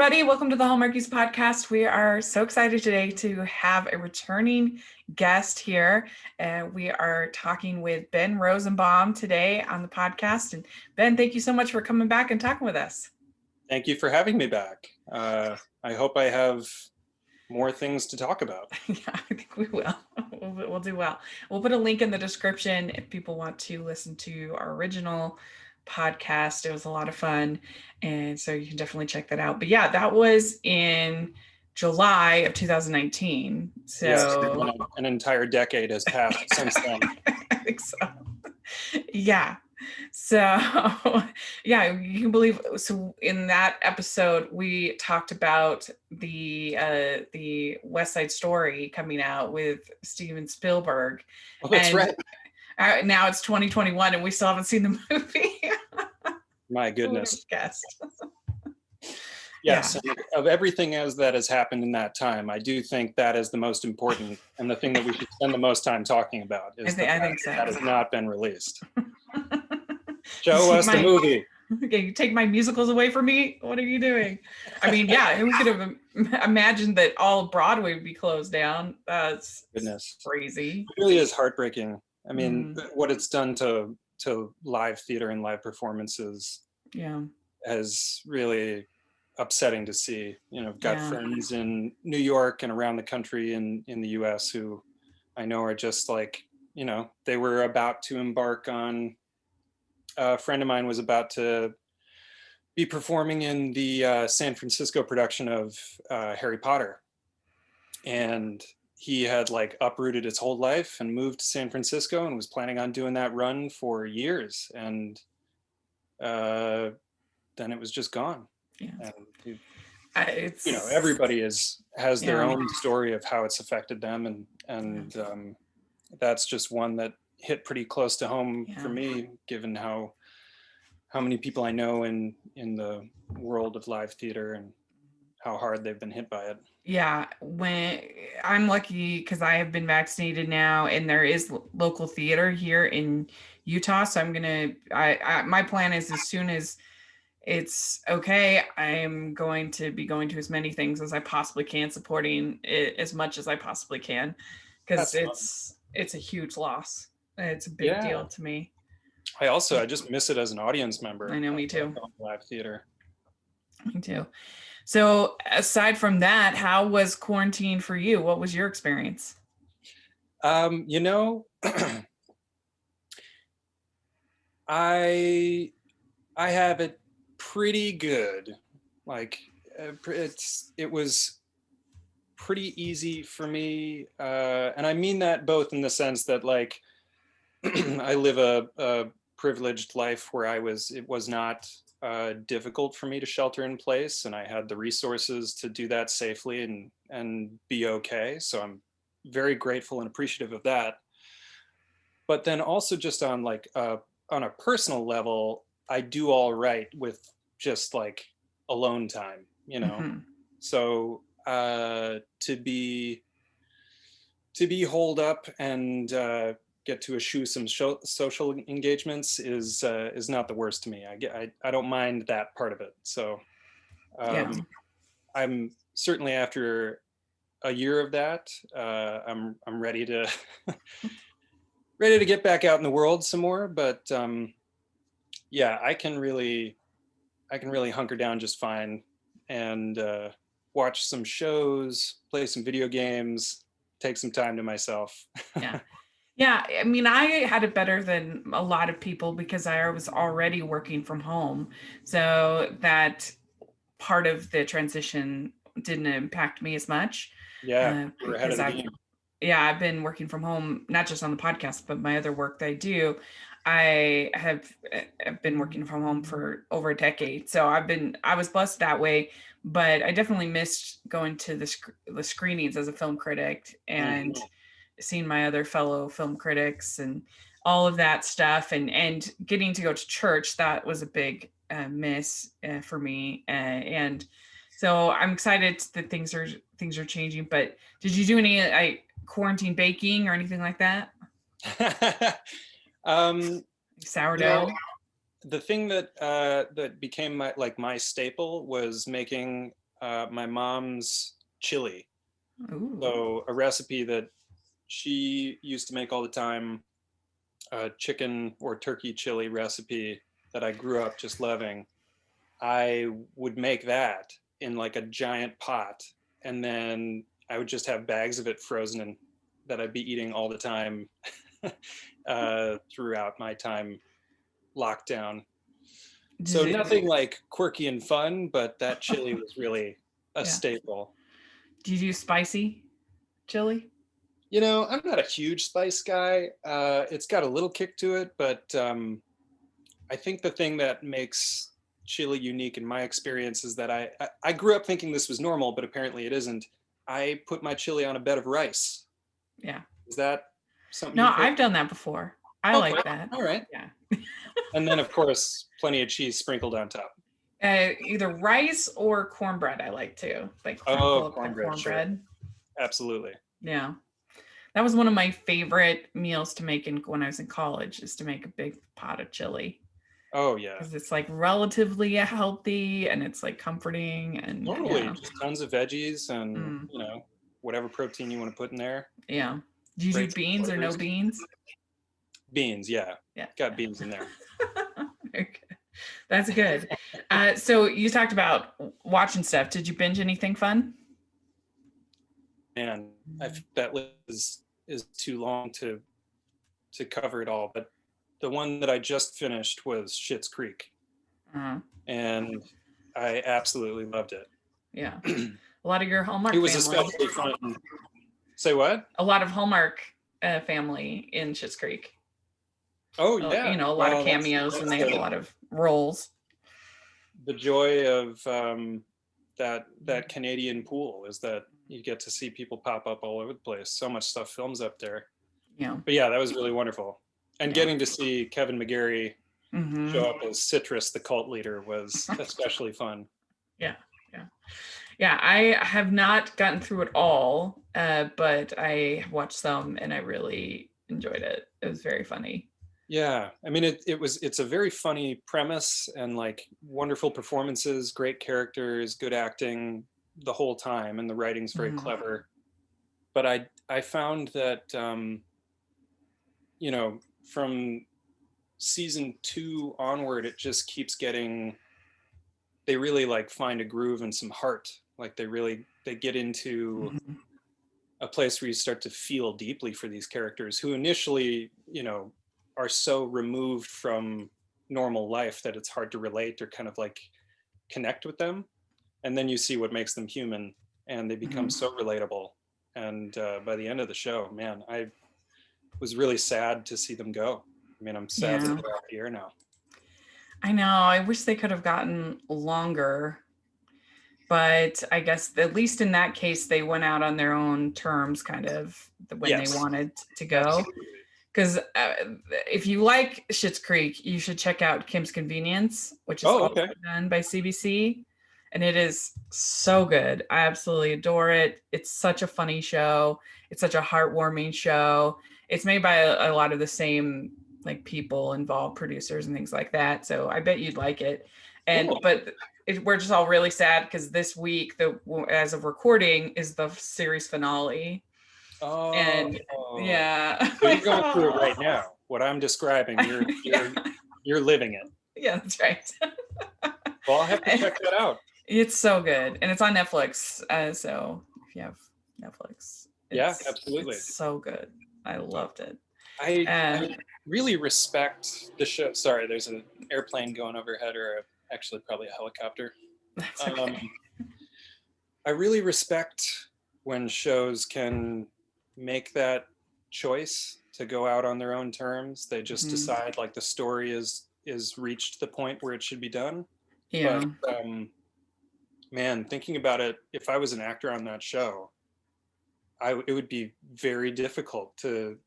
everybody. Welcome to the Hallmarkies podcast. We are so excited today to have a returning guest here. We are talking with Ben Rosenbaum today on the podcast. And Ben, thank you so much for coming back and talking with us. Thank you for having me back. I hope I have more things to talk about. Yeah, I think we will. We'll do well. We'll put a link in the description if people want to listen to our original podcast. It was a lot of fun, and so you can definitely check that out. But yeah, that was in July of 2019. So yes, an entire decade has passed since then. I think so. Yeah. So yeah, you can believe. So in that episode, we talked about the West Side Story coming out with Steven Spielberg. Oh, that's right. Now it's 2021 and we still haven't seen the movie. My goodness. Guessed. Yes, yeah. Of everything that has happened in that time, I do think that is the most important and the thing that we should spend the most time talking about is I think so. That has not been released. Show us the movie. Okay, you take my musicals away from me? What are you doing? I mean, yeah, who could have imagined that all Broadway would be closed down? That's crazy. It really is heartbreaking. I mean, what it's done to live theater and live performances is really upsetting to see. You know, I've got friends in New York and around the country and in the US who I know are just like, you know, they were about to embark on, a friend of mine was about to be performing in the San Francisco production of Harry Potter. And he had like uprooted his whole life and moved to San Francisco and was planning on doing that run for years. And then it was just gone. Yeah. And you know, everybody has their own story of how it's affected them. And that's just one that hit pretty close to home for me, given how many people I know in the world of live theater and how hard they've been hit by it. Yeah, when I'm lucky because I have been vaccinated now, and there is local theater here in Utah. So I'm gonna. My plan is as soon as it's okay, I am going to be going to as many things as I possibly can, supporting it as much as I possibly can, because it's a huge loss. It's a big deal to me. I just miss it as an audience member. I know, me too. Live theater. Me too. So aside from that, how was quarantine for you? What was your experience? You know, I have it pretty good. Like it was pretty easy for me. And I mean that both in the sense that like I live a privileged life where it was not difficult for me to shelter in place, and I had the resources to do that safely and be okay. So I'm very grateful and appreciative of that. But then also just on like on a personal level, I do all right with just like alone time, you know. Mm-hmm. So to be holed up and get to eschew some social engagements is not the worst to me. I don't mind that part of it. So I'm certainly, after a year of that, I'm ready to get back out in the world some more. But I can really hunker down just fine and watch some shows, play some video games, take some time to myself. Yeah, I mean, I had it better than a lot of people because I was already working from home. So that part of the transition didn't impact me as much. Yeah, we're ahead of the game. I've been working from home, not just on the podcast, but my other work that I do. I've been working from home for over a decade. So I was blessed that way, but I definitely missed going to the screenings as a film critic and seeing my other fellow film critics and all of that stuff, and getting to go to church. That was a big miss for me. And so I'm excited that things are changing. But did you do any quarantine baking or anything like that? Sourdough. The thing that became my staple was making my mom's chili. Ooh. So a recipe that she used to make all the time, a chicken or turkey chili recipe that I grew up just loving. I would make that in like a giant pot, and then I would just have bags of it frozen and that I'd be eating all the time throughout my time locked down. So nothing like quirky and fun, but that chili was really a staple. Do you do spicy chili? You know, I'm not a huge spice guy. It's got a little kick to it, but I think the thing that makes chili unique in my experience is that I grew up thinking this was normal, but apparently it isn't. I put my chili on a bed of rice. Yeah. Is that something? No, I've done that before. I like that. All right. Yeah. And then, of course, plenty of cheese sprinkled on top. Either rice or cornbread I like too. Like cornbread. Sure. Absolutely. Yeah. That was one of my favorite meals to make when I was in college, is to make a big pot of chili. Oh yeah. Because it's like relatively healthy and it's like comforting and totally just tons of veggies and you know, whatever protein you want to put in there. Yeah. Do you do beans or no beans? Beans, yeah. Got beans in there. Very good. That's good. So you talked about watching stuff. Did you binge anything fun? Man, that list is too long to cover it all. But the one that I just finished was Schitt's Creek, and I absolutely loved it. Yeah, a lot of your Hallmark. It was family. especially fun. Say what? A lot of Hallmark family in Schitt's Creek. Oh yeah, you know, a lot of cameos, and they have a lot of roles. The joy of that Canadian pool is that you get to see people pop up all over the place. So much stuff films up there. Yeah. But yeah, that was really wonderful. And getting to see Kevin McGarry show up as Citrus, the cult leader, was especially fun. Yeah. I have not gotten through it all, but I watched some and I really enjoyed it. It was very funny. Yeah, I mean, it's a very funny premise and like wonderful performances, great characters, good acting the whole time, and the writing's very clever. But I found that you know, from season 2 onward, it just keeps getting. They really like find a groove and some heart. Like they get into a place where you start to feel deeply for these characters who initially, you know, are so removed from normal life that it's hard to relate or kind of like connect with them. And then you see what makes them human, and they become so relatable. And by the end of the show, man, I was really sad to see them go. I mean, I'm sad that they're off the air now. I know. I wish they could have gotten longer, but I guess at least in that case, they went out on their own terms, kind of when they wanted to go. Because if you like Schitt's Creek, you should check out Kim's Convenience, which is also done by CBC. And it is so good. I absolutely adore it. It's such a funny show. It's such a heartwarming show. It's made by a lot of the same like people involved, producers and things like that. So I bet you'd like it. And but we're just all really sad because this week, as of recording, is the series finale. Oh, and yeah, so you're going through it right now. What I'm describing, you're living it. Yeah, that's right. Well, I'll have to check that out. It's so good, and it's on Netflix. So if you have Netflix, absolutely, it's so good. I loved it. I really respect the show. Sorry, there's an airplane going overhead, or actually probably a helicopter. That's okay. I really respect when shows can make that choice to go out on their own terms. They just decide like the story is reached the point where it should be done. Yeah. But man, thinking about it, if I was an actor on that show, it would be very difficult to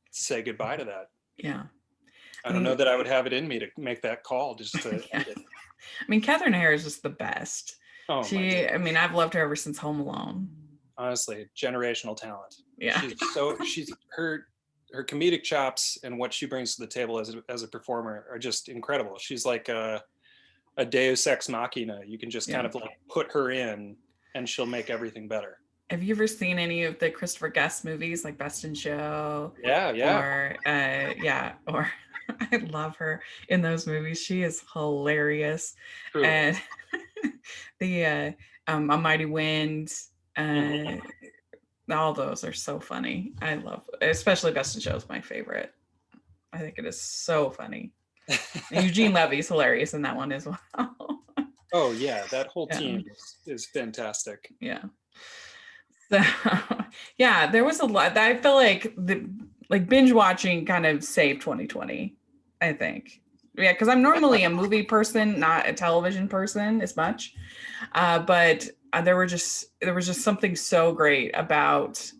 say goodbye to that. Yeah. I don't know that I would have it in me to make that call just to eat it. I mean, Catherine Hare is just the best. Oh, I mean, I've loved her ever since Home Alone. Honestly, generational talent. Yeah. She's her comedic chops and what she brings to the table as a performer are just incredible. She's like a Deus Ex Machina. You can just kind of like put her in and she'll make everything better. Have you ever seen any of the Christopher Guest movies, like Best in Show? Yeah. Or or I love her in those movies. She is hilarious. Truly. And the A Mighty Wind, all those are so funny. I love, especially Best in Show is my favorite. I think it is so funny. And Eugene Levy's hilarious in that one as well. Oh yeah, that whole team is fantastic. Yeah. So yeah, there was a lot. I feel like binge watching kind of saved 2020, I think. Yeah, because I'm normally a movie person, not a television person as much. But there was just something so great about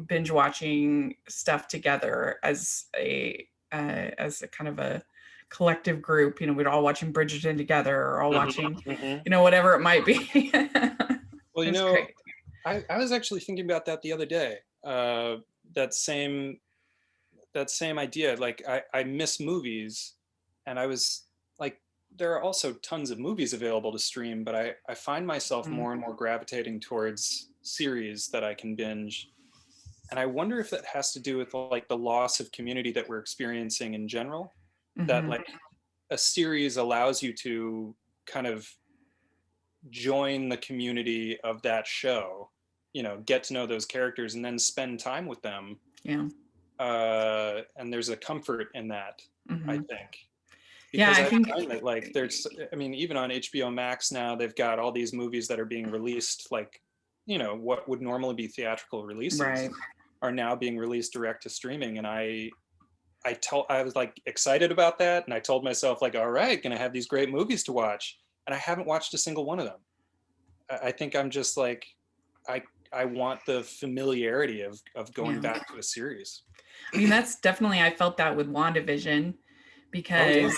binge watching stuff together as a kind of a collective group. We'd all watching Bridgerton together, or all watching, whatever it might be. Well, great. I was actually thinking about that the other day. That same idea. Like I miss movies, and I was like, there are also tons of movies available to stream, but I find myself more and more gravitating towards series that I can binge. And I wonder if that has to do with like the loss of community that we're experiencing in general. That like a series allows you to kind of join the community of that show, get to know those characters and then spend time with them. Yeah. And there's a comfort in that, I think. Because I think that like even on HBO Max now, they've got all these movies that are being released, like, what would normally be theatrical releases are now being released direct to streaming. And I was like excited about that. And I told myself like, all right, gonna have these great movies to watch. And I haven't watched a single one of them. I think I'm just like, I want the familiarity of going back to a series. I mean, that's definitely, I felt that with WandaVision, because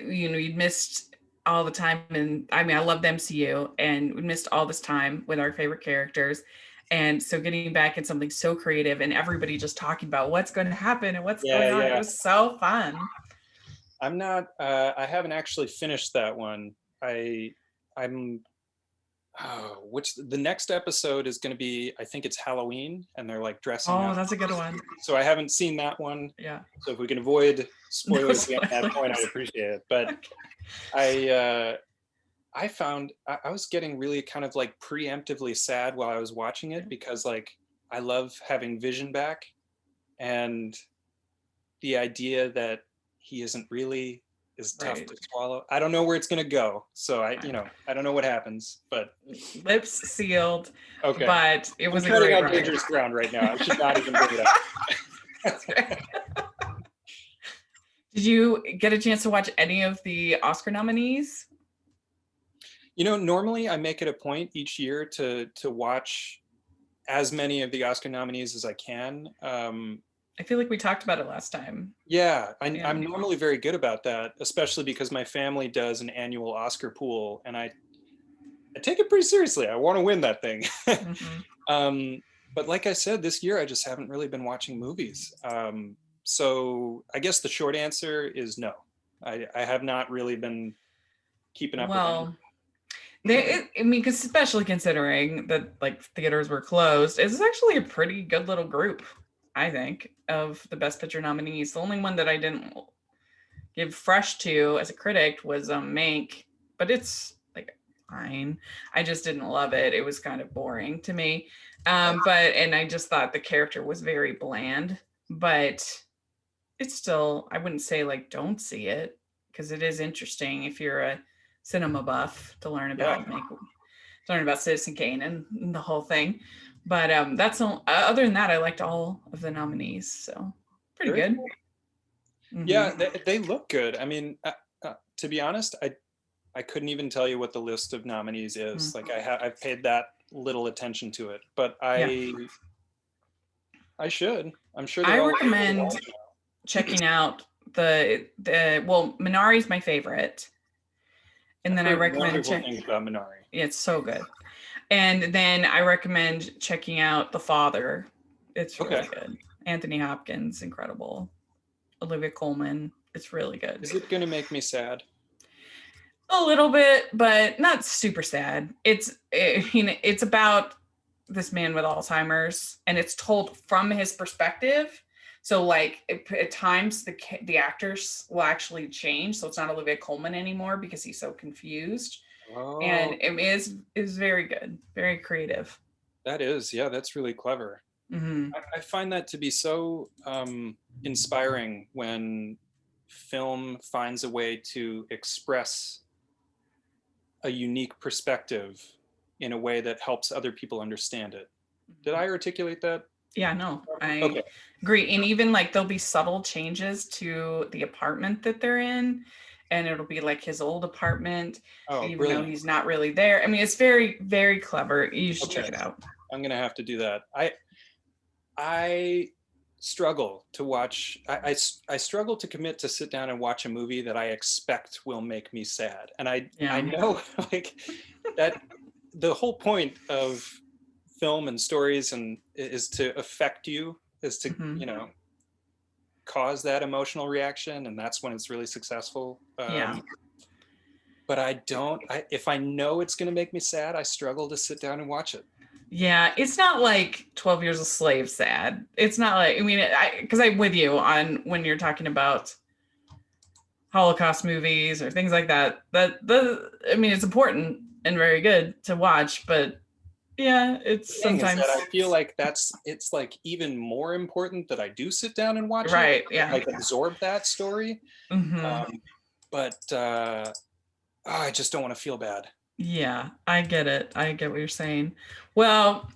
you'd missed all the time. And I mean, I love the MCU, and we missed all this time with our favorite characters. And so getting back in something so creative and everybody just talking about what's going to happen and what's going on, it was so fun. I'm not, I haven't actually finished that one. I'm which the next episode is going to be, I think it's Halloween, and they're like dressing up. Oh, that's a good one. So I haven't seen that one. Yeah. So if we can avoid spoilers at that point, I'd appreciate it. But I found I was getting really kind of like preemptively sad while I was watching it, because like I love having Vision back, and the idea that he isn't really is tough to swallow. I don't know where it's going to go. So I don't know what happens, but lips sealed. Okay. But it was a great ride. Dangerous ground right now. I should not even bring it up. That's right. Did you get a chance to watch any of the Oscar nominees? Normally I make it a point each year to watch as many of the Oscar nominees as I can. I feel like we talked about it last time. Yeah, I'm normally very good about that, especially because my family does an annual Oscar pool, and I take it pretty seriously. I want to win that thing. But like I said, this year I just haven't really been watching movies. So I guess the short answer is no. I have not really been keeping up with it. Because especially considering that like theaters were closed, it's actually a pretty good little group, I think, of the Best Picture nominees. The only one that I didn't give fresh to as a critic was Mank, but it's like fine. I just didn't love it. It was kind of boring to me. And I just thought the character was very bland, but it's still, I wouldn't say like don't see it, because it is interesting if you're a cinema buff to learn about Citizen Kane and the whole thing. But that's other than that, I liked all of the nominees, so pretty good. Yeah, they look good. I mean, to be honest, I couldn't even tell you what the list of nominees is. Like I've paid that little attention to it, but I should. I'm sure. I recommend checking out the Minari's my favorite, and then I recommend checking about Minari. Yeah, it's so good. And then I recommend checking out The Father. It's really good. Anthony Hopkins, incredible. Olivia Colman, it's really good. Is it going to make me sad? A little bit, but not super sad. It's about this man with Alzheimer's, and it's told from his perspective. So, like, at times the actors will actually change, so it's not Olivia Colman anymore because he's so confused. And Oh, it is very good, very creative. that is, yeah, that's really clever. Hmm. I find that to be so inspiring when film finds a way to express a unique perspective in a way that helps other people understand it. Did I articulate that? Yeah, no, I Okay. agree. And even like there'll be subtle changes to the apartment that they're in, and it'll be like his old apartment, Oh, even though brilliant. he's not really there. I mean, it's very, very clever. You should check Okay. it out. I'm gonna have to do that. I struggle to watch. I struggle to commit to sit down and watch a movie that I expect will make me sad. And I Yeah. know like that the whole point of film and stories and is to affect you, is to, Hmm. cause that emotional reaction, and that's when it's really successful. Yeah. But if I know it's going to make me sad, I struggle to sit down and watch it. Yeah. It's not like 12 Years a Slave sad. It's not like, I mean, because I'm with you on when you're talking about Holocaust movies or things like that. I mean, it's important and very good to watch, but yeah, The it's thing is sometimes that I feel like it's like even more important that I do sit down and watch it, right. Yeah. like absorb that story. Hmm. But I just don't want to feel bad. Yeah, I get it. I get what you're saying. Well,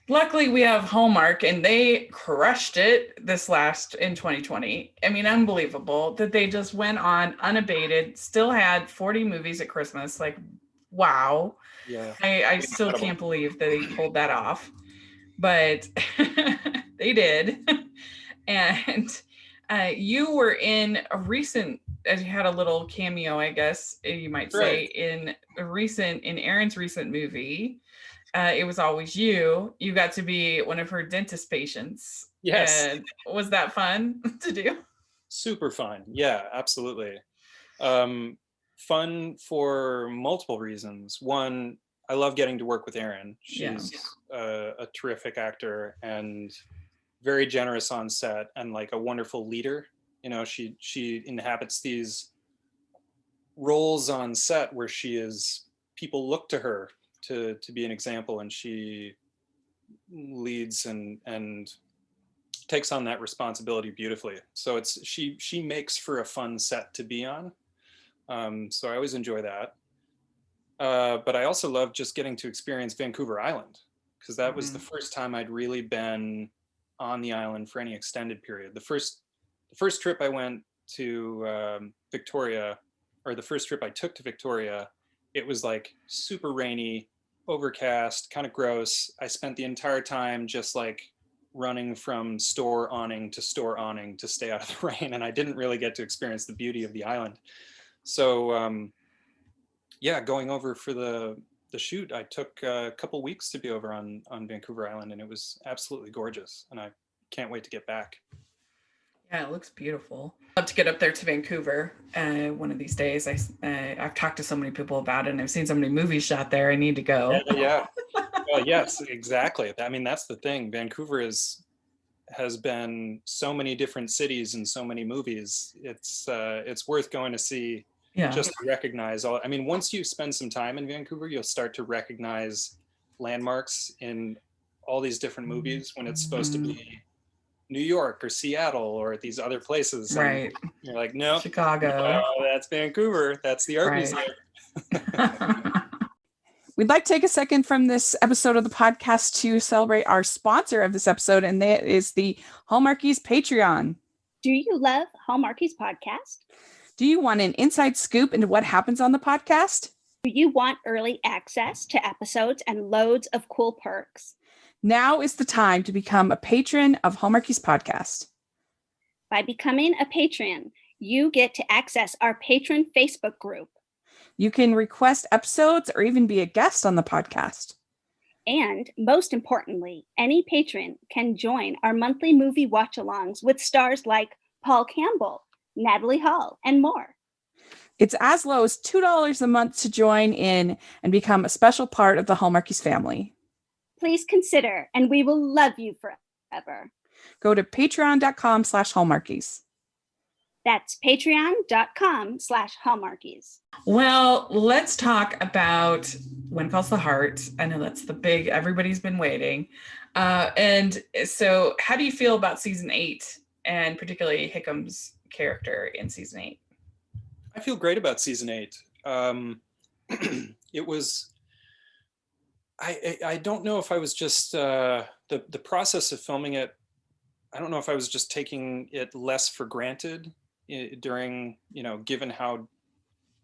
luckily we have Hallmark and they crushed it this last in 2020. I mean, unbelievable that they just went on unabated, still had 40 movies at Christmas. Like, wow. Yeah, I still incredible. can't believe that they pulled that off, but they did. And you were in a recent, as you had a little cameo, I guess you might That's right. say, in Erin's recent movie. It was always you. You got to be one of her dentist patients, Yes, and was that fun to do? super fun. Yeah, absolutely. Um, Fun for multiple reasons. One, I love getting to work with Erin. Yeah, She's a terrific actor and very generous on set, and like a wonderful leader. She inhabits these roles on set where people look to her to be an example, and she leads and takes on that responsibility beautifully. So she makes for a fun set to be on. So I always enjoy that. But I also love just getting to experience Vancouver Island, because that was the mm-hmm. first time I'd really been on the island for any extended period. The first trip I went to Victoria, or the first trip I took to Victoria, it was like super rainy, overcast, kind of gross. I spent the entire time just like running from store awning to store awning to stay out of the rain, and I didn't really get to experience the beauty of the island. So yeah, going over for the shoot, I took a couple weeks to be over on Vancouver Island, and it was absolutely gorgeous, and I can't wait to get back. Yeah, it looks beautiful. I'd love to get up there to Vancouver one of these days. I've talked to so many people about it, and I've seen so many movies shot there. I need to Yeah, go. yeah. Well, yes, exactly. I mean, that's the thing. Vancouver has been so many different cities and so many movies. It's worth going to see, Yeah. just to recognize all. I mean, once you spend some time in Vancouver, you'll start to recognize landmarks in all these different movies when it's supposed to Mhm. be New York or Seattle or these other places, and Right. you're like, nope, Chicago. no, that's Vancouver. That's the art Right. museum. We'd like to take a second from this episode of the podcast to celebrate our sponsor of this episode, and that is the Hallmarkies Patreon. Do you love Hallmarkies podcast? Do you want an inside scoop into what happens on the podcast? Do you want early access to episodes and loads of cool perks? Now is the time to become a patron of Hallmarkies podcast. By becoming a patron, you get to access our patron Facebook group. You can request episodes or even be a guest on the podcast. And most importantly, any patron can join our monthly movie watch-alongs with stars like Paul Campbell, Natalie Hall, and more. It's as low as $2 a month to join in and become a special part of the Hallmarkies family. Please consider, and we will love you forever. Go to patreon.com/Hallmarkies. That's patreon.com/Hallmarkies. Well, let's talk about When Calls the Heart. I know that's the big, everybody's been waiting. And so how do you feel about season 8 and particularly Hickam's character in season 8? I feel great about season 8. It was, I don't know if I was just, the process of filming it, I don't know if I was just taking it less for granted during, given how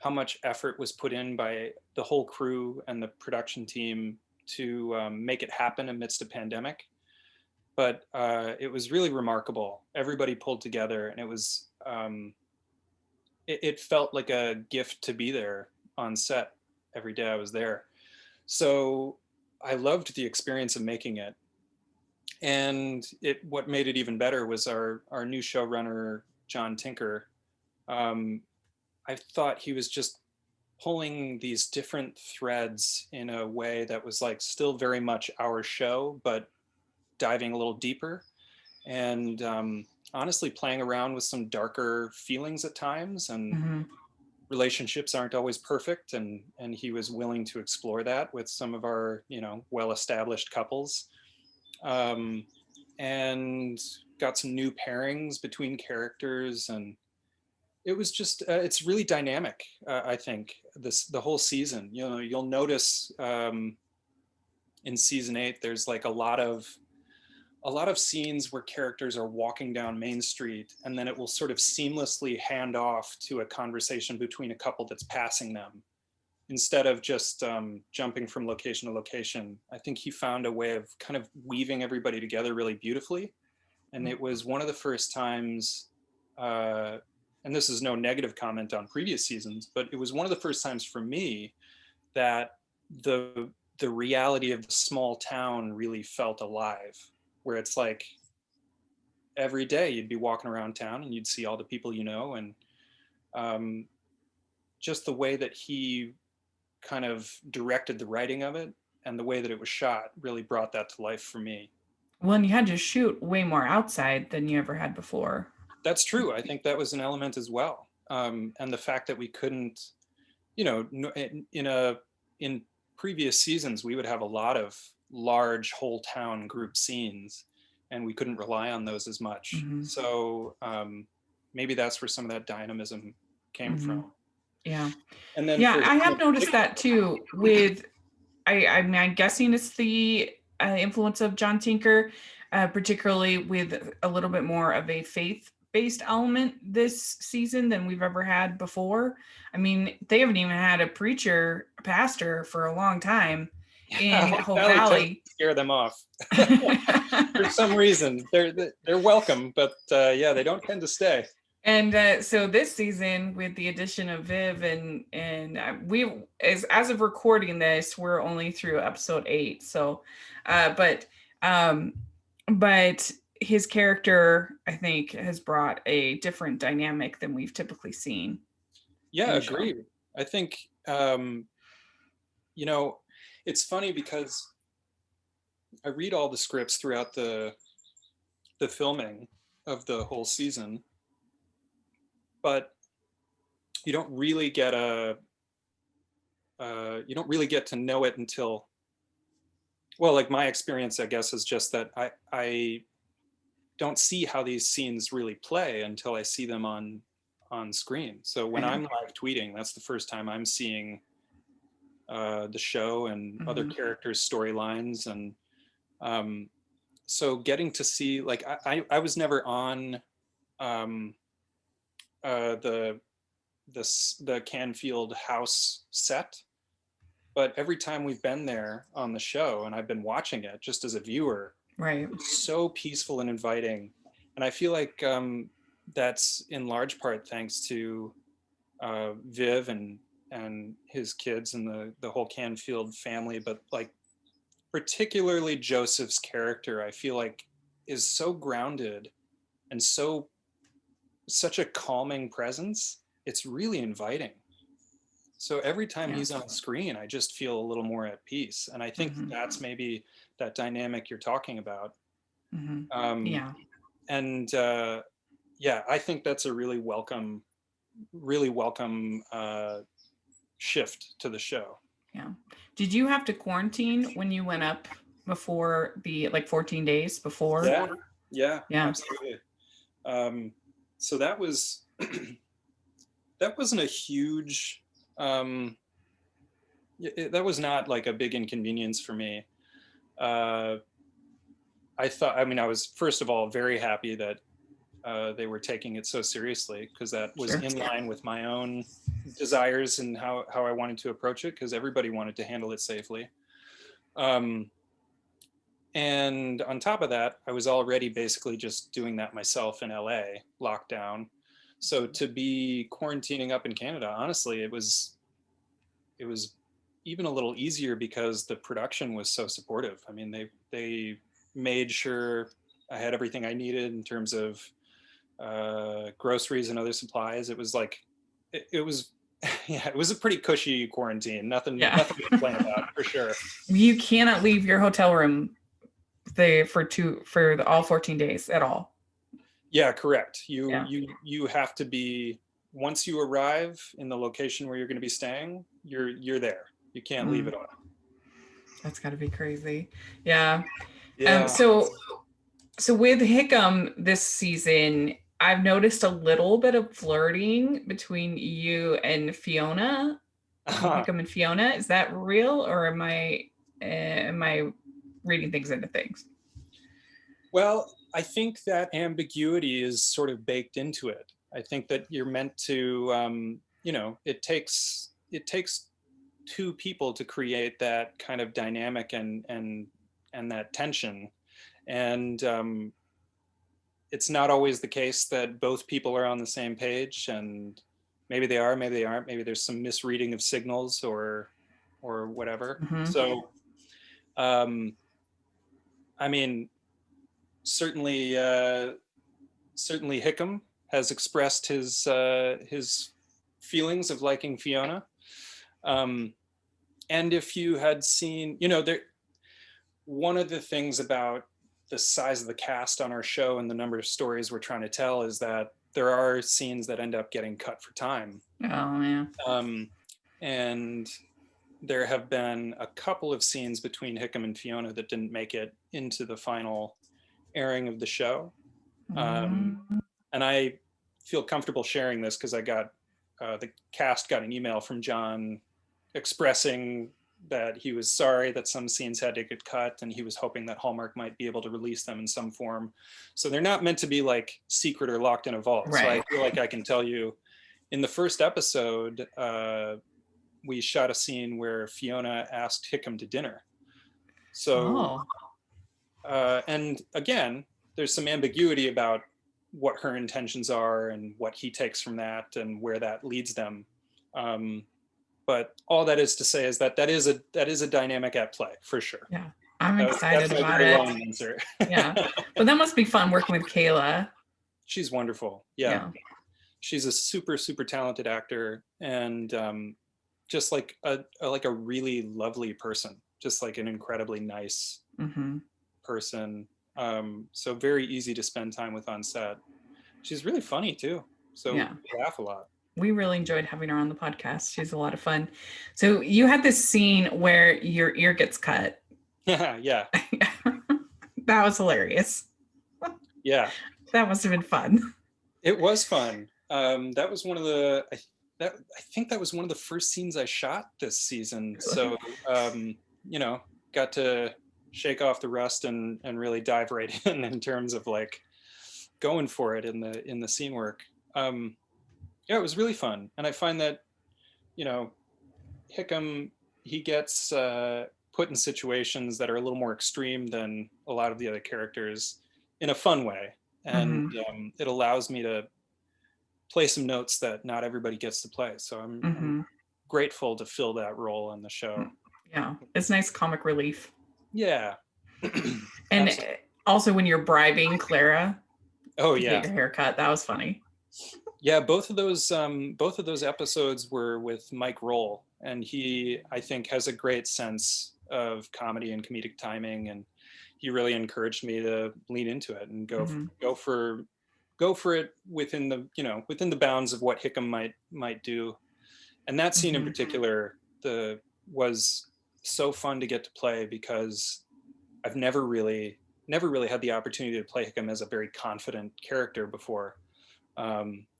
much effort was put in by the whole crew and the production team to make it happen amidst a pandemic. But it was really remarkable. Everybody pulled together, and it was, it felt like a gift to be there on set every day I was there. So I loved the experience of making it. And what made it even better was our new showrunner, John Tinker. I thought he was just pulling these different threads in a way that was like still very much our show, but diving a little deeper. And honestly playing around with some darker feelings at times, and relationships aren't always perfect, and he was willing to explore that with some of our well-established couples, and got some new pairings between characters, and it was just it's really dynamic. I think the whole season, you'll notice in season 8 there's like a lot of scenes where characters are walking down Main Street, and then it will sort of seamlessly hand off to a conversation between a couple that's passing them, instead of just jumping from location to location. I think he found a way of kind of weaving everybody together really beautifully. And it was one of the first times, and this is no negative comment on previous seasons, but it was one of the first times for me that the reality of the small town really felt alive, where it's like every day you'd be walking around town and you'd see all the people and just the way that he kind of directed the writing of it and the way that it was shot really brought that to life for me. Well, and you had to shoot way more outside than you ever had before. That's true. I think that was an element as well. And the fact that we couldn't, in previous seasons, we would have a lot of large whole town group scenes, and we couldn't rely on those as much. So maybe that's where some of that dynamism came from. Yeah. And then I have noticed that too with, I mean, I'm guessing it's the influence of John Tinker, particularly with a little bit more of a faith-based element this season than we've ever had before. I mean, they haven't even had a pastor for a long time in Hope Valley. Scare them off for some reason. They're welcome, but they don't tend to stay. And so this season, with the addition of Viv, and we, as of recording this, we're only through episode 8. So, but his character, I think, has brought a different dynamic than we've typically seen. Yeah, agreed. I think it's funny because I read all the scripts throughout the filming of the whole season, but you don't really get to know it until, well, like my experience, I guess, is just that I don't see how these scenes really play until I see them on screen. So when I'm live tweeting, that's the first time I'm seeing the show and other characters' storylines, and so getting to see, like, I was never on the Canfield house set, but every time we've been there on the show and I've been watching it just as a viewer, right, it's so peaceful and inviting. And I feel like that's in large part thanks to Viv and his kids and the whole Canfield family, but like particularly Joseph's character, I feel like is so grounded and such a calming presence. It's really inviting. So every time Yeah. he's on screen, I just feel a little more at peace. And I think that's maybe that dynamic you're talking about. Yeah. And yeah, I think that's a really welcome shift to the show. Yeah. Did you have to quarantine when you went up before the like 14 days before? Yeah, Yeah. absolutely. So that was that wasn't a huge that was not like a big inconvenience for me. I mean, I was first of all very happy that they were taking it so seriously, because that was in line with my own desires and how I wanted to approach it, because everybody wanted to handle it safely. And on top of that, I was already basically just doing that myself in LA, lockdown. So to be quarantining up in Canada, honestly, it was even a little easier because the production was so supportive. I mean, they made sure I had everything I needed in terms of groceries and other supplies. It was like, it was, yeah, it was a pretty cushy quarantine. Nothing to complain about, for sure. You cannot leave your hotel room for all 14 days at all. Yeah, correct. You have to be, once you arrive in the location where you're going to be staying, you're there. You can't leave it on. That's got to be crazy. Yeah. Yeah. So with Hickam this season, I've noticed a little bit of flirting between you and Fiona. Hickam and Fiona. Is that real, or am I reading things into things? Well, I think that ambiguity is sort of baked into it. I think that you're meant to, it takes two people to create that kind of dynamic and that tension. And it's not always the case that both people are on the same page, and maybe they are, maybe they aren't, maybe there's some misreading of signals or whatever. So, I mean, certainly Hickam has expressed his feelings of liking Fiona. And if you had seen, one of the things about the size of the cast on our show and the number of stories we're trying to tell is that there are scenes that end up getting cut for time. Oh, yeah. And there have been a couple of scenes between Hickam and Fiona that didn't make it into the final airing of the show. And I feel comfortable sharing this because I got, the cast got an email from John expressing that he was sorry that some scenes had to get cut, and he was hoping that Hallmark might be able to release them in some form. So they're not meant to be like secret or locked in a vault. Right. So I feel like I can tell you, in the first episode, we shot a scene where Fiona asked Hickam to dinner. So, and again, there's some ambiguity about what her intentions are and what he takes from that and where that leads them. But all that is to say is that is a dynamic at play, for sure. Yeah, I'm excited about it. Yeah, but that must be fun working with Kayla. She's wonderful. Yeah. She's a super, super talented actor, and just like a really lovely person, just like an incredibly nice person. So very easy to spend time with on set. She's really funny too. So we laugh a lot. We really enjoyed having her on the podcast. She's a lot of fun. So you had this scene where your ear gets cut. Yeah. That was hilarious. Yeah. That must have been fun. It was fun. That was one of the, I think that was one of the first scenes I shot this season. So, got to shake off the rust and really dive right in terms of like going for it in the scene work. Yeah, it was really fun. And I find that, Hickam, he gets put in situations that are a little more extreme than a lot of the other characters in a fun way. And it allows me to play some notes that not everybody gets to play. So I'm grateful to fill that role on the show. Yeah, it's nice comic relief. Yeah. And also when you're bribing Clara to get your haircut, that was funny. Yeah, both of those episodes were with Mike Roll, and he, I think, has a great sense of comedy and comedic timing, and he really encouraged me to lean into it and Mm-hmm. go for it within the, within the bounds of what Hickam might do. And that scene in Mm-hmm. particular, was so fun to get to play, because I've never really had the opportunity to play Hickam as a very confident character before.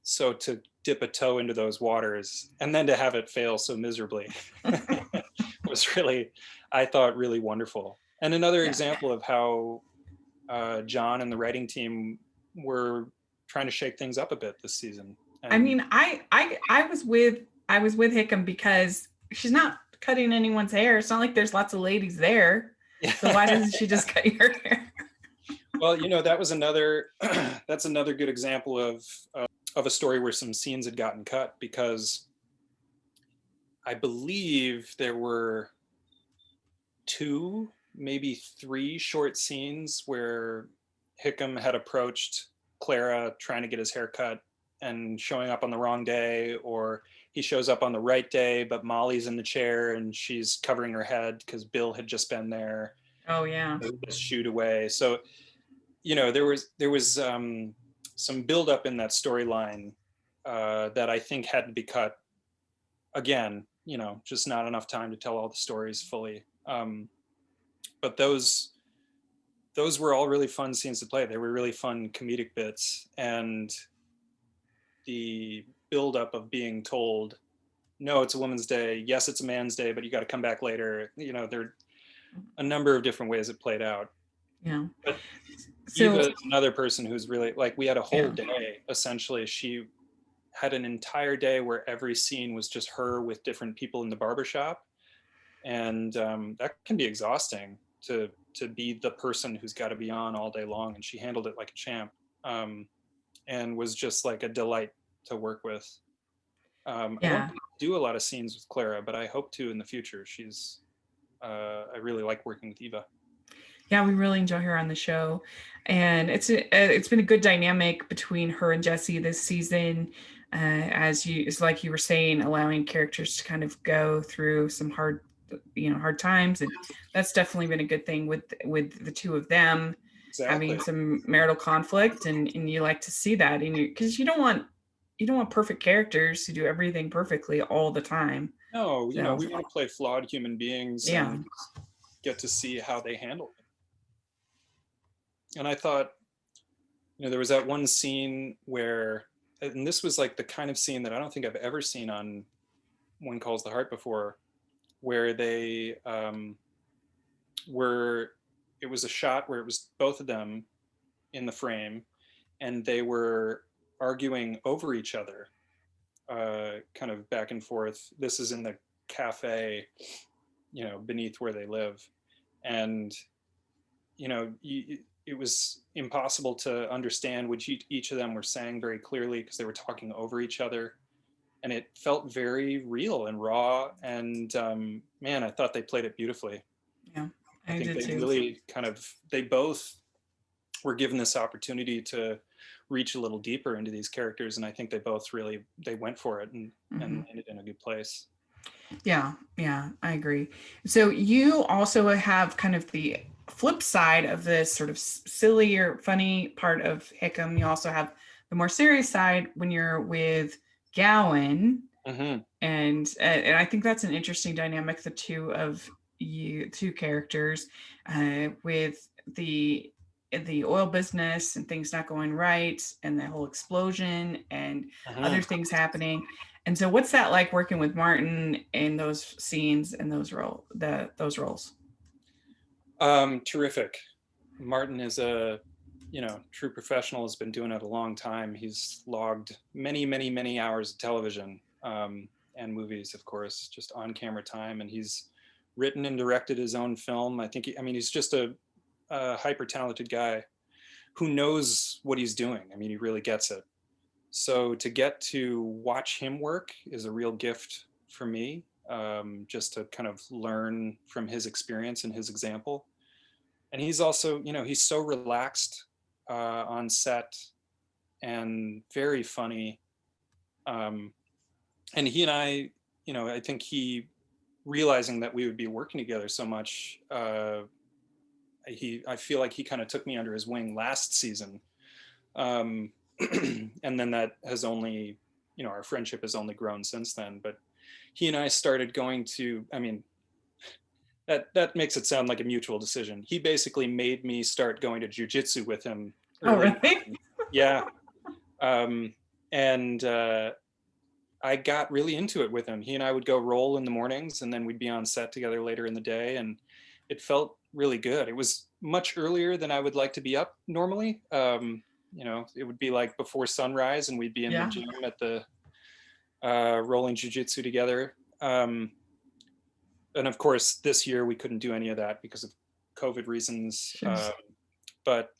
So to dip a toe into those waters and then to have it fail so miserably was really, I thought, really wonderful. And another Yeah. example of how John and the writing team were trying to shake things up a bit this season. And I mean, I was with Hickam because she's not cutting anyone's hair. It's not like there's lots of ladies there. So why doesn't she just cut your hair? Well, that was another that's another good example of a story where some scenes had gotten cut, because I believe there were 2, maybe 3 short scenes where Hickam had approached Clara trying to get his hair cut and showing up on the wrong day, or he shows up on the right day, but Molly's in the chair and she's covering her head because Bill had just been there. Oh yeah. Just shoot away. So, there was some buildup in that storyline that I think had to be cut. Again, just not enough time to tell all the stories fully. But those were all really fun scenes to play. They were really fun comedic bits, and the buildup of being told, no, it's a woman's day. Yes, it's a man's day, but you got to come back later. There are a number of different ways it played out. Yeah. But So Eva's another person who's really, like, we had a whole Yeah. day, essentially. She had an entire day where every scene was just her with different people in the barbershop. And that can be exhausting to be the person who's got to be on all day long. And she handled it like a champ, and was just like a delight to work with. I yeah. don't do a lot of scenes with Clara, but I hope to in the future. I really like working with Eva. Yeah, we really enjoy her on the show, and it's been a good dynamic between her and Jesse this season. It's like you were saying, allowing characters to kind of go through some hard times, and that's definitely been a good thing with the two of them Exactly. having some marital conflict, and you like to see that in you, because you don't want perfect characters to do everything perfectly all the time. No, So, we want to play flawed human beings yeah. and get to see how they handle it. And I thought, there was that one scene where, and this was like the kind of scene that I don't think I've ever seen on One Calls the Heart before, where they it was a shot where it was both of them in the frame, and they were arguing over each other, kind of back and forth. This is in the cafe, beneath where they live. And, it was impossible to understand what each of them were saying very clearly, because they were talking over each other. And it felt very real and raw. And man, I thought they played it beautifully. Yeah, I think did they too. really they both were given this opportunity to reach a little deeper into these characters. And I think they both they went for it and landed in a good place. Yeah, I agree. So you also have kind of the flip side of this sort of silly or funny part of Hickam. You also have the more serious side when you're with Gowan, and I think that's an interesting dynamic. The two characters, with the oil business and things not going right, and the whole explosion and other things happening. And so, what's that like working with Martin in those scenes and those roles? Terrific. Martin is a true professional, has been doing it a long time. He's logged many, many, many hours of television, and movies, of course, just on camera time. And he's written and directed his own film. I think he's just a hyper talented guy who knows what he's doing. He really gets it. So to get to watch him work is a real gift for me, just to kind of learn from his experience and his example. And he's also, he's so relaxed on set and very funny. And he and I, I think he, realizing that we would be working together so much, I feel like he kind of took me under his wing last season. And then that has only, our friendship has only grown since then. But he and I started going to, that makes it sound like a mutual decision. He basically made me start going to jujitsu with him. Oh, really? Yeah. And I got really into it with him. He and I would go roll in the mornings, and then we'd be on set together later in the day, and it felt really good. It was much earlier than I would like to be up normally. It would be like before sunrise, and we'd be in the gym at the rolling jujitsu together. And of course, this year we couldn't do any of that because of COVID reasons. But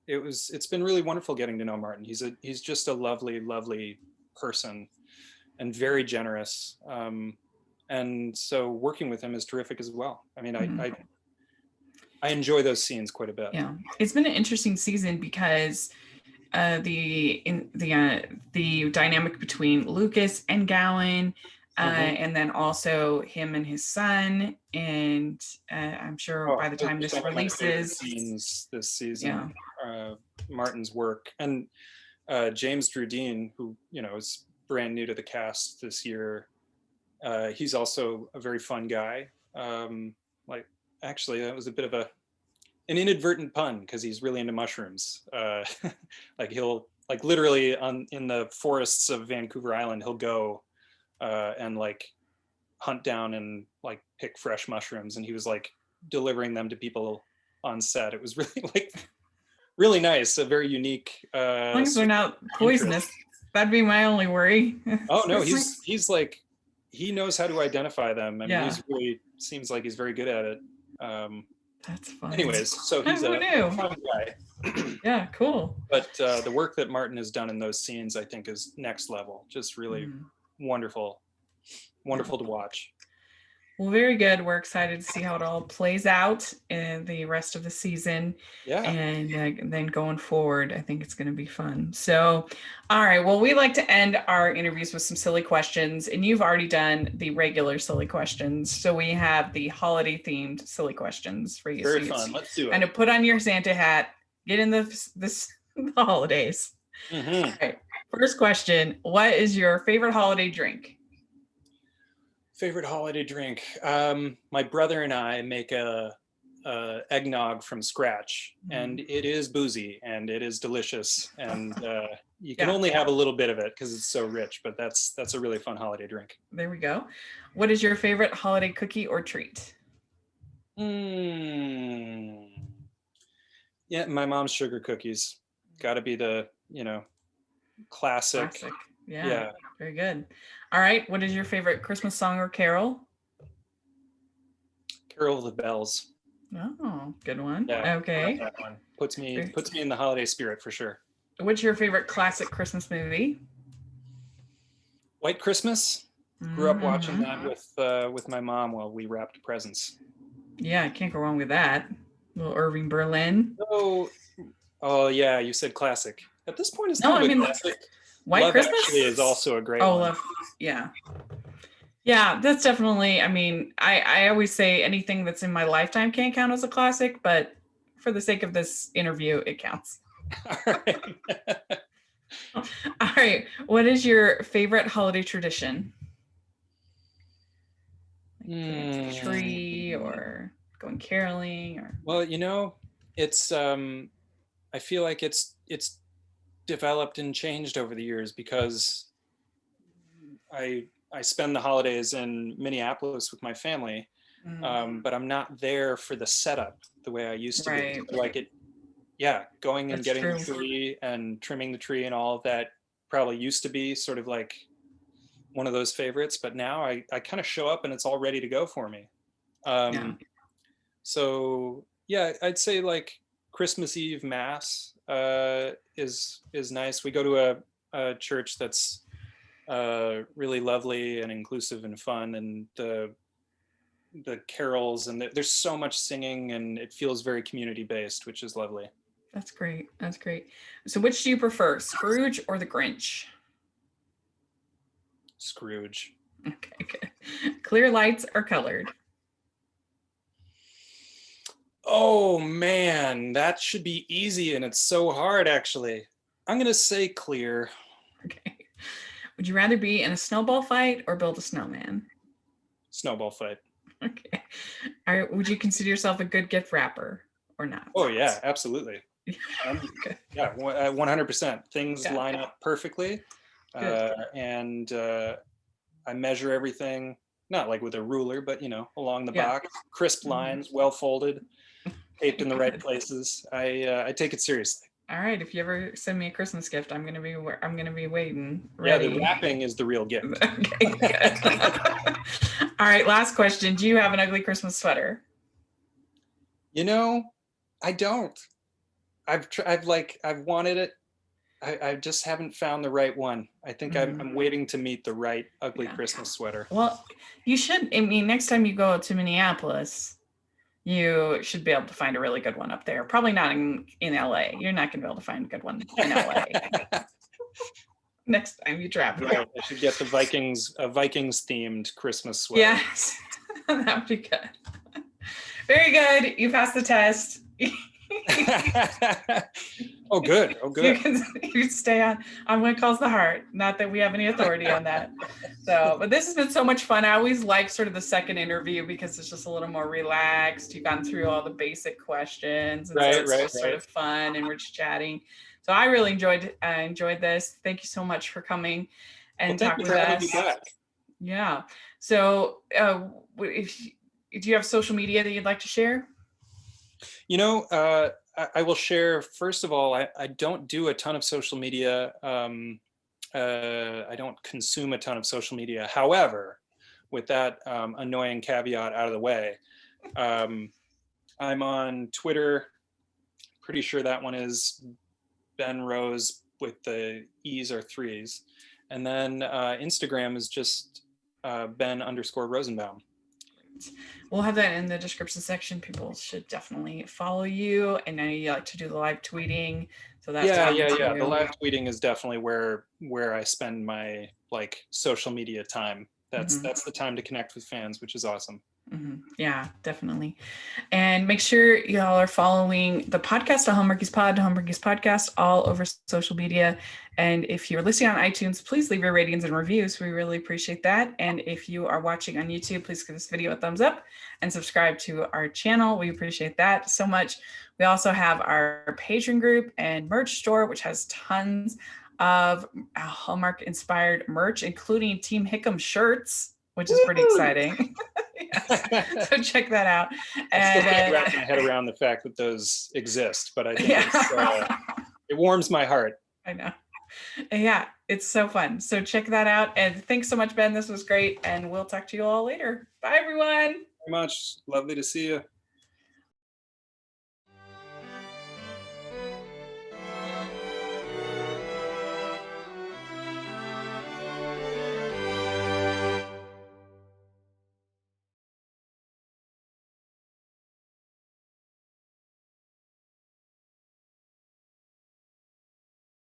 it's been really wonderful getting to know Martin. He's just a lovely, lovely person, and very generous. And so working with him is terrific as well. I mean, I enjoy those scenes quite a bit. Yeah, it's been an interesting season because the dynamic between Lucas and Gowan, and then also him and his son, and I'm sure by the time this releases, scenes this season, Martin's work, and James Drudine, who is brand new to the cast this year. He's also a very fun guy. Actually, that was a bit of an inadvertent pun because he's really into mushrooms. He'll literally in the forests of Vancouver Island, he'll go and hunt down and pick fresh mushrooms, and he was delivering them to people on set. It was really really nice, a very unique. As long as they're not poisonous, that'd be my only worry. Oh no, he's he knows how to identify them, and he's really seems like he's very good at it. That's fun. Anyways, so he's a fun guy. Yeah, cool. But the work that Martin has done in those scenes, I think, is next level. Just really wonderful to watch. Well, very good. We're excited to see how it all plays out in the rest of the season. Yeah. And then going forward, I think it's going to be fun. So, all right. Well, we like to end our interviews with some silly questions, and you've already done the regular silly questions. So we have the holiday themed silly questions for you. Very fun. Let's do it. And to put on your Santa hat, get in the holidays. Mm-hmm. All right. First question. What is your favorite holiday drink? Favorite holiday drink? My brother and I make a eggnog from scratch, and it is boozy and it is delicious, and you can only have a little bit of it because it's so rich, but that's a really fun holiday drink. There we go. What is your favorite holiday cookie or treat? Yeah, my mom's sugar cookies. Got to be the classic. Yeah, very good. All right, what is your favorite Christmas song or carol? Carol of the Bells. Oh, good one. Yeah, okay. That one puts me in the holiday spirit for sure. What's your favorite classic Christmas movie? White Christmas. Grew up watching that with my mom while we wrapped presents. Yeah, I can't go wrong with that. Little Irving Berlin. Oh yeah, you said classic. At this point, it's classic. White Love Christmas Actually is also a great one. Love, yeah. Yeah, that's definitely, I always say anything that's in my lifetime can't count as a classic, but for the sake of this interview, it counts. All right. All right. What is your favorite holiday tradition? Like tree or going caroling or? Well, it's I feel like it's developed and changed over the years because I spend the holidays in Minneapolis with my family, but I'm not there for the setup the way I used to be. Like it, going and getting the tree and trimming the tree and all of that probably used to be sort of like one of those favorites, but now I kind of show up and it's all ready to go for me. So yeah, I'd say like Christmas Eve Mass is nice. We go to a church that's really lovely and inclusive and fun, and the carols and there's so much singing, and it feels very community based, which is lovely. That's great. So which do you prefer, Scrooge or the Grinch? Scrooge. Okay, good. Clear lights or colored? Oh man, that should be easy, and it's so hard actually. I'm gonna say clear. Okay. Would you rather be in a snowball fight or build a snowman? Snowball fight. Okay. Would you consider yourself a good gift wrapper or not? Oh yeah, absolutely. Good. Yeah, 100%. Things Yeah. line up perfectly, Good. and I measure everything, not like with a ruler, but along the box, crisp lines, well folded, taped in the right places. I take it seriously. All right. If you ever send me a Christmas gift, I'm gonna be waiting. Yeah, Ready. the wrapping is the real gift. Okay. Good. All right. Last question. Do you have an ugly Christmas sweater? I don't. I've wanted it. I just haven't found the right one. I think I'm waiting to meet the right ugly Christmas sweater. Well, you should. I mean, next time you go to Minneapolis, you should be able to find a really good one up there. Probably not in LA. You're not going to be able to find a good one in LA. Next time you travel. Right, I should get the Vikings themed Christmas sweater. Yes, that would be good. Very good. You passed the test. Oh, good. You can stay on what calls the heart. Not that we have any authority on that. So, but this has been so much fun. I always like sort of the second interview because it's just a little more relaxed. You've gone through all the basic questions, and so it's just sort of fun, and we're just chatting. So I really enjoyed this. Thank you so much for coming and talking with us. Yeah. So, do you have social media that you'd like to share? I will share, first of all, I don't do a ton of social media. I don't consume a ton of social media. However, with that annoying caveat out of the way, I'm on Twitter. Pretty sure that one is Ben Rose with the E's or 3s. And then Instagram is just Ben_Rosenbaum. We'll have that in the description section. People should definitely follow you. And I know you like to do the live tweeting. So that's yeah. The live tweeting is definitely where I spend my social media time. That's the time to connect with fans, which is awesome. Yeah, definitely. And make sure y'all are following the podcast, the Hallmarkies Podcast, all over social media. And if you're listening on iTunes, please leave your ratings and reviews. We really appreciate that. And if you are watching on YouTube, please give this video a thumbs up and subscribe to our channel. We appreciate that so much. We also have our Patreon group and merch store, which has tons of Hallmark inspired merch, including Team Hickam shirts, which is pretty exciting. Yes. So check that out. I still can't wrap my head around the fact that those exist, but I think it warms my heart. I know. Yeah, it's so fun. So check that out. And thanks so much, Ben. This was great. And we'll talk to you all later. Bye, everyone. Very much. Lovely to see you.